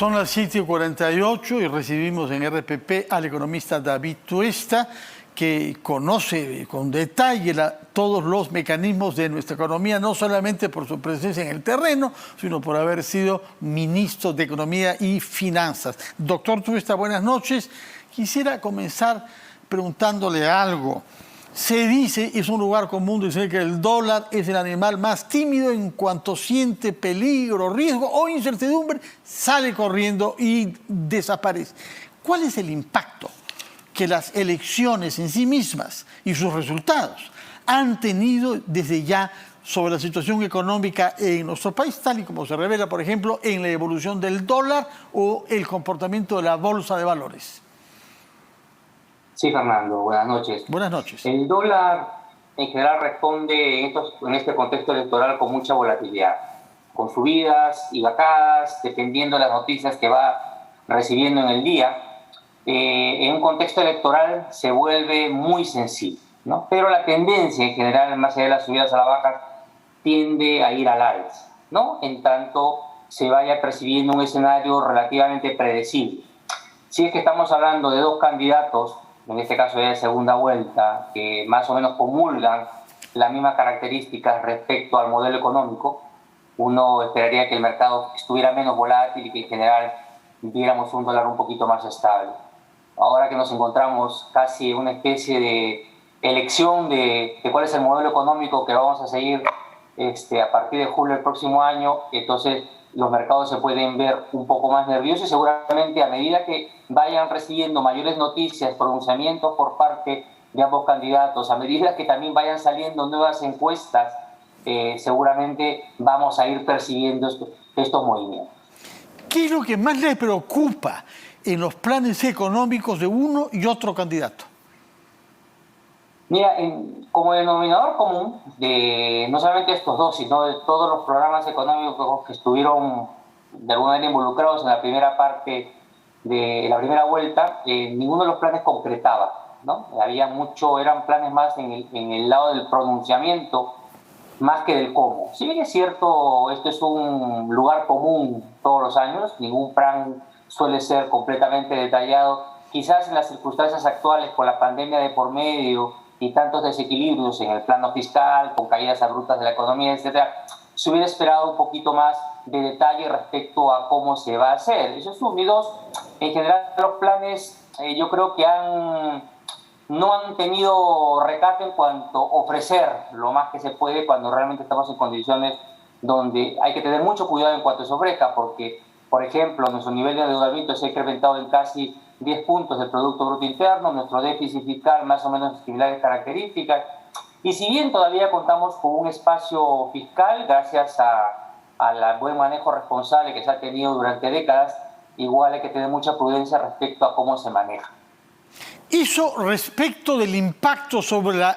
Son las 7:48 y recibimos en RPP al economista David Tuesta, que conoce con detalle todos los mecanismos de nuestra economía, no solamente por su presencia en el terreno, sino por haber sido ministro de Economía y Finanzas. Doctor Tuesta, buenas noches. Quisiera comenzar preguntándole algo. Se dice, es un lugar común decir que el dólar es el animal más tímido en cuanto siente peligro, riesgo o incertidumbre, sale corriendo y desaparece. ¿Cuál es el impacto que las elecciones en sí mismas y sus resultados han tenido desde ya sobre la situación económica en nuestro país, tal y como se revela, por ejemplo, en la evolución del dólar o el comportamiento de la bolsa de valores? Sí, Fernando, buenas noches. Buenas noches. El dólar en general responde en este contexto electoral con mucha volatilidad, con subidas y bajadas, dependiendo de las noticias que va recibiendo en el día. En un contexto electoral se vuelve muy sensible, ¿no? Pero la tendencia en general, más allá de las subidas a la baja, tiende a ir al alza, ¿no? En tanto se vaya percibiendo un escenario relativamente predecible. Si es que estamos hablando de dos candidatos, en este caso ya de segunda vuelta, que más o menos comulgan las mismas características respecto al modelo económico, uno esperaría que el mercado estuviera menos volátil y que en general viéramos un dólar un poquito más estable. Ahora que nos encontramos casi en una especie de elección de cuál es el modelo económico que vamos a seguir a partir de julio del próximo año, entonces los mercados se pueden ver un poco más nerviosos y seguramente a medida que vayan recibiendo mayores noticias, pronunciamientos por parte de ambos candidatos, a medida que también vayan saliendo nuevas encuestas, seguramente vamos a ir percibiendo estos movimientos. ¿Qué es lo que más le preocupa en los planes económicos de uno y otro candidato? Mira, como denominador común de no solamente estos dos, sino de todos los programas económicos que estuvieron de alguna manera involucrados en la primera parte de la primera vuelta, ninguno de los planes concretaba, ¿no? Eran planes más en el lado del pronunciamiento, más que del cómo. Si bien es cierto, esto es un lugar común todos los años, ningún plan suele ser completamente detallado, quizás en las circunstancias actuales con la pandemia de por medio y tantos desequilibrios en el plano fiscal, con caídas abruptas de la economía, etcétera, se hubiera esperado un poquito más de detalle respecto a cómo se va a hacer. Eso es uno. Y dos, en general los planes yo creo que no han tenido recato en cuanto a ofrecer lo más que se puede cuando realmente estamos en condiciones donde hay que tener mucho cuidado en cuanto se ofrezca, porque, por ejemplo, nuestro nivel de endeudamiento se ha incrementado en casi 10 puntos del Producto Bruto Interno, nuestro déficit fiscal más o menos similares características, y si bien todavía contamos con un espacio fiscal gracias al buen manejo responsable que se ha tenido durante décadas, igual hay que tener mucha prudencia respecto a cómo se maneja. Eso respecto del impacto sobre la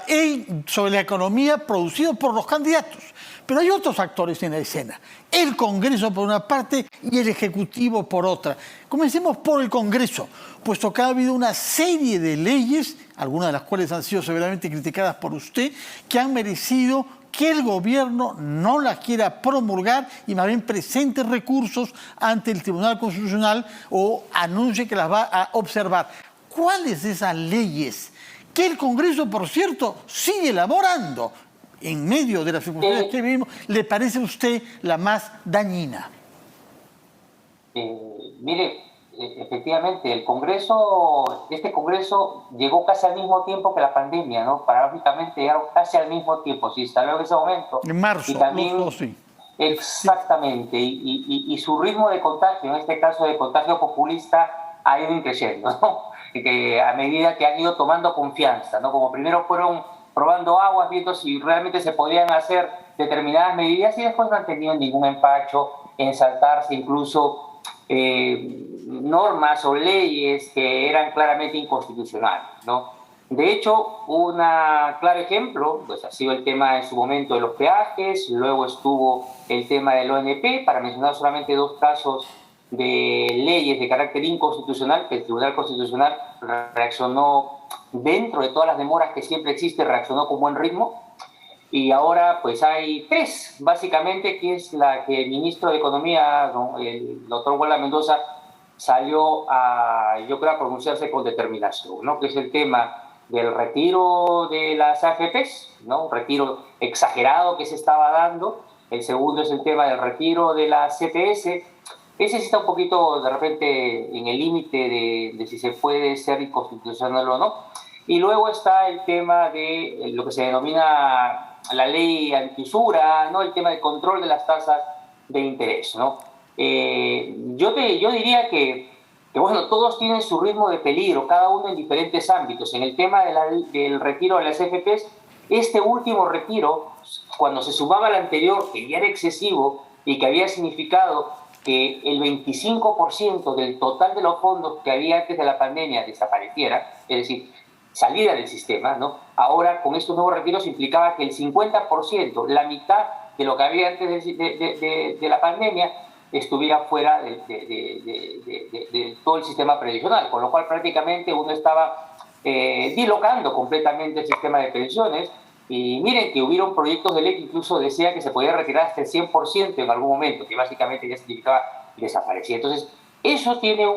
economía producido por los candidatos. Pero hay otros actores en la escena. El Congreso por una parte y el Ejecutivo por otra. Comencemos por el Congreso, puesto que ha habido una serie de leyes, algunas de las cuales han sido severamente criticadas por usted, que han merecido que el gobierno no las quiera promulgar y más bien presente recursos ante el Tribunal Constitucional o anuncie que las va a observar. ¿Cuáles de esas leyes que el Congreso, por cierto, sigue elaborando en medio de las circunstancias que vivimos, le parece a usted la más dañina? Mire, efectivamente, este Congreso llegó casi al mismo tiempo que la pandemia, ¿no? Paradójicamente llegaron casi al mismo tiempo, se instaló en ese momento. En marzo, y también, los dos, sí. Exactamente, y su ritmo de contagio, en este caso de contagio populista, ha ido creciendo, ¿no? Que a medida que han ido tomando confianza, ¿no? Como primero fueron probando aguas, viendo si realmente se podían hacer determinadas medidas y después no han tenido ningún empacho en saltarse incluso normas o leyes que eran claramente inconstitucionales, ¿no? De hecho, un claro ejemplo pues, ha sido el tema en su momento de los peajes, luego estuvo el tema del ONP, para mencionar solamente dos casos de leyes de carácter inconstitucional, que el Tribunal Constitucional reaccionó dentro de todas las demoras que siempre existe, reaccionó con buen ritmo. y ahora pues hay tres, básicamente, que es la que el ministro de Economía, el doctor Guala Mendoza, salió a, yo creo, a pronunciarse con determinación, ¿no? Que es el tema del retiro de las AFPs, ¿no? Un retiro exagerado que se estaba dando. El segundo es el tema del retiro de la CPS. Ese sí está un poquito, de repente, en el límite de si se puede ser inconstitucional o no. Y luego está el tema de lo que se denomina la ley antiusura, ¿no? El tema del control de las tasas de interés, ¿no? Yo diría que, bueno, todos tienen su ritmo de peligro, cada uno en diferentes ámbitos. En el tema del retiro de las FPs, este último retiro, cuando se sumaba al anterior, que ya era excesivo y que había significado que el 25% del total de los fondos que había antes de la pandemia desapareciera, es decir, salida del sistema, ¿no? Ahora, con estos nuevos retiros, implicaba que el 50%, la mitad de lo que había antes de la pandemia, estuviera fuera de todo el sistema previsional, con lo cual prácticamente uno estaba dilocando completamente el sistema de pensiones. Y miren que hubieron proyectos de ley que incluso decía que se podía retirar hasta el 100% en algún momento, que básicamente ya significaba desaparecer. Entonces, eso tiene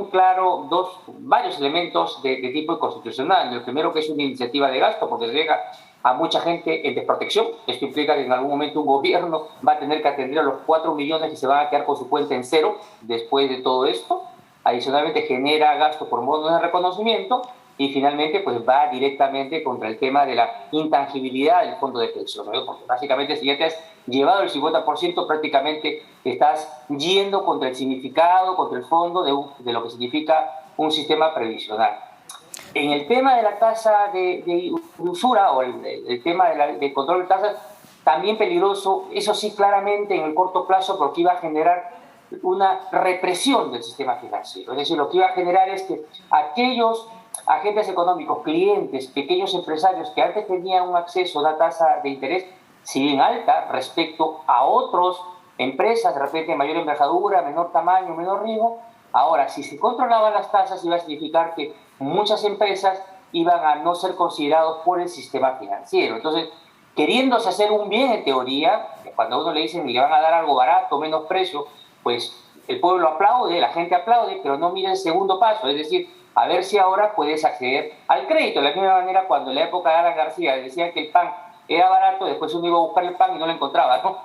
varios elementos de tipo inconstitucional. El primero, que es una iniciativa de gasto, porque se llega a mucha gente en desprotección. Esto implica que en algún momento un gobierno va a tener que atender a los 4 millones que se van a quedar con su cuenta en cero después de todo esto. Adicionalmente, genera gasto por modos de reconocimiento. Y finalmente, pues va directamente contra el tema de la intangibilidad del fondo de pensión, ¿no? Porque básicamente, si ya te has llevado el 50%, prácticamente estás yendo contra el significado, contra el fondo de lo que significa un sistema previsional. En el tema de la tasa de usura o el tema de control de tasas, también peligroso, eso sí, claramente en el corto plazo, porque iba a generar una represión del sistema financiero. Es decir, lo que iba a generar es que aquellos agentes económicos, clientes, pequeños empresarios que antes tenían un acceso a una tasa de interés, si bien alta, respecto a otras empresas, de repente de mayor envergadura, menor tamaño, menor riesgo, ahora, si se controlaban las tasas, iba a significar que muchas empresas iban a no ser considerados por el sistema financiero. Entonces, queriéndose hacer un bien en teoría, cuando a uno le dicen que le van a dar algo barato, menos precio, pues el pueblo aplaude, la gente aplaude, pero no mira el segundo paso, es decir, a ver si ahora puedes acceder al crédito. De la misma manera, cuando en la época de Alan García decían que el pan era barato, después uno iba a buscar el pan y no lo encontraba, ¿no?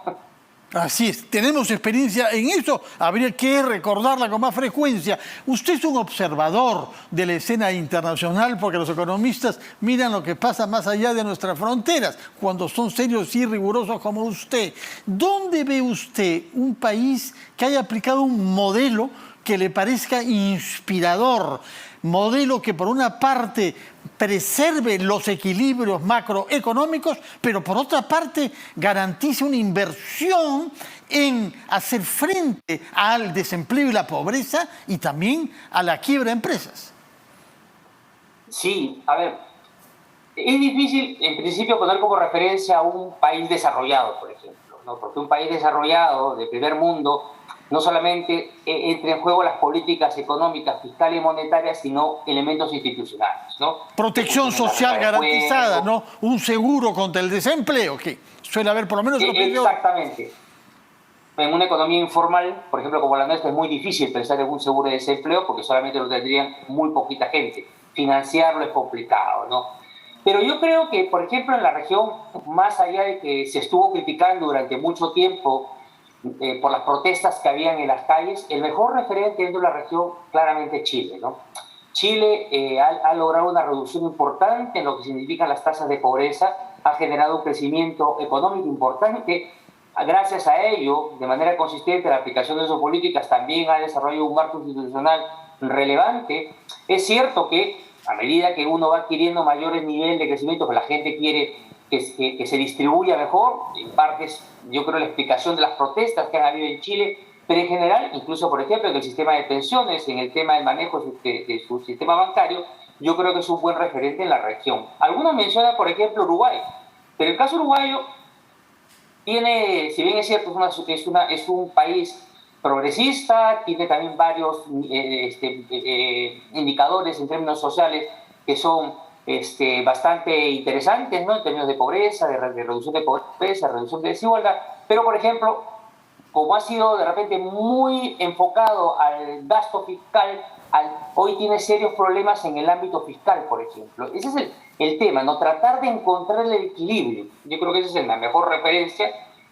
Así es, tenemos experiencia en eso, habría que recordarla con más frecuencia. Usted es un observador de la escena internacional porque los economistas miran lo que pasa más allá de nuestras fronteras, cuando son serios y rigurosos como usted. ¿Dónde ve usted un país que haya aplicado un modelo que le parezca inspirador? Modelo que por una parte preserve los equilibrios macroeconómicos, pero por otra parte garantice una inversión en hacer frente al desempleo y la pobreza y también a la quiebra de empresas. Sí, a ver, es difícil en principio poner como referencia a un país desarrollado, por ejemplo, ¿no? Porque un país desarrollado de primer mundo no solamente entra en juego las políticas económicas, fiscales y monetarias, sino elementos institucionales, ¿no? Protección social garantizada, ¿no? Un seguro contra el desempleo, que suele haber por lo menos... Exactamente. En una economía informal, por ejemplo, como la nuestra, es muy difícil pensar en un seguro de desempleo porque solamente lo tendrían muy poquita gente. Financiarlo es complicado, ¿no? Pero yo creo que, por ejemplo, en la región, más allá de que se estuvo criticando durante mucho tiempo por las protestas que habían en las calles, el mejor referente dentro de la región claramente es Chile, ¿no? Chile ha logrado una reducción importante en lo que significan las tasas de pobreza, ha generado un crecimiento económico importante. Gracias a ello, de manera consistente, la aplicación de sus políticas también ha desarrollado un marco institucional relevante. Es cierto que a medida que uno va adquiriendo mayores niveles de crecimiento, que la gente quiere que se distribuya mejor, en parte es, yo creo, la explicación de las protestas que han habido en Chile, pero en general, incluso, por ejemplo, en el sistema de pensiones, en el tema del manejo de su sistema bancario, yo creo que es un buen referente en la región. Algunos mencionan, por ejemplo, Uruguay, pero el caso uruguayo tiene, si bien es cierto, es un país progresista, tiene también varios indicadores en términos sociales que son bastante interesantes, ¿no? En términos de pobreza, de reducción de pobreza, reducción de desigualdad, pero por ejemplo, como ha sido de repente muy enfocado al gasto fiscal, hoy tiene serios problemas en el ámbito fiscal, por ejemplo. Ese es el tema, ¿no? Tratar de encontrar el equilibrio. Yo creo que esa es la mejor referencia.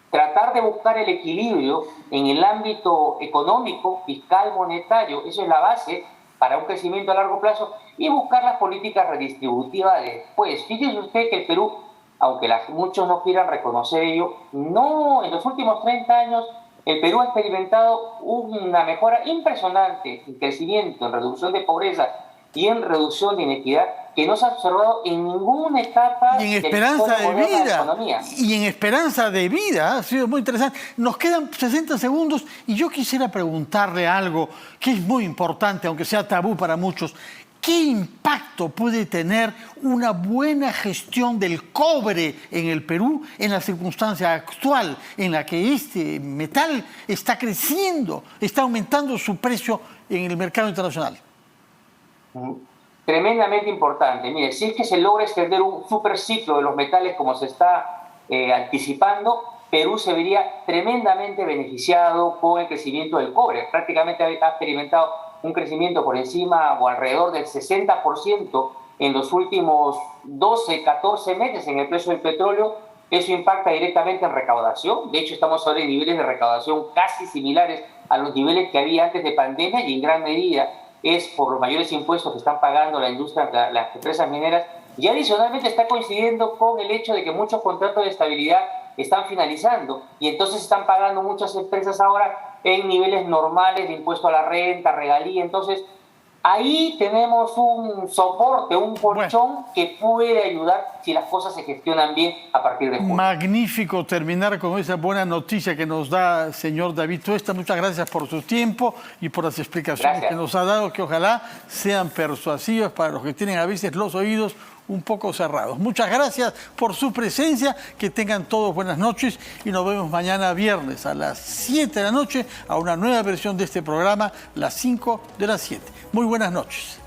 Tratar de buscar el equilibrio en el ámbito económico, fiscal, monetario, eso es la base para un crecimiento a largo plazo, y buscar las políticas redistributivas después. Fíjese usted que el Perú, aunque muchos no quieran reconocer ello, no, en los últimos 30 años el Perú ha experimentado una mejora impresionante en crecimiento, en reducción de pobreza y en reducción de inequidad que no se ha observado en ninguna etapa y en esperanza de de la vida. economía. Y en esperanza de vida, ha sido muy interesante. Nos quedan 60 segundos y yo quisiera preguntarle algo que es muy importante, aunque sea tabú para muchos. ¿Qué impacto puede tener una buena gestión del cobre en el Perú en la circunstancia actual en la que este metal está creciendo, está aumentando su precio en el mercado internacional? Tremendamente importante. Mire, si es que se logra extender un superciclo de los metales como se está anticipando, Perú se vería tremendamente beneficiado con el crecimiento del cobre. Prácticamente ha experimentado un crecimiento por encima o alrededor del 60% en los últimos 12, 14 meses en el precio del petróleo. Eso impacta directamente en recaudación. De hecho, estamos ahora en niveles de recaudación casi similares a los niveles que había antes de pandemia, y en gran medida es por los mayores impuestos que están pagando la industria, las empresas mineras, y adicionalmente está coincidiendo con el hecho de que muchos contratos de estabilidad están finalizando, y entonces están pagando muchas empresas ahora en niveles normales de impuesto a la renta, regalía. Entonces ahí tenemos un soporte, un colchón que puede ayudar si las cosas se gestionan bien a partir de junio. Magnífico terminar con esa buena noticia que nos da señor David Tuesta. Muchas gracias por su tiempo y por las explicaciones que nos ha dado, que ojalá sean persuasivas para los que tienen a veces los oídos un poco cerrados. Muchas gracias por su presencia, que tengan todos buenas noches y nos vemos mañana viernes a las 7 de la noche a una nueva versión de este programa, las 5 de las 7. Muy buenas noches.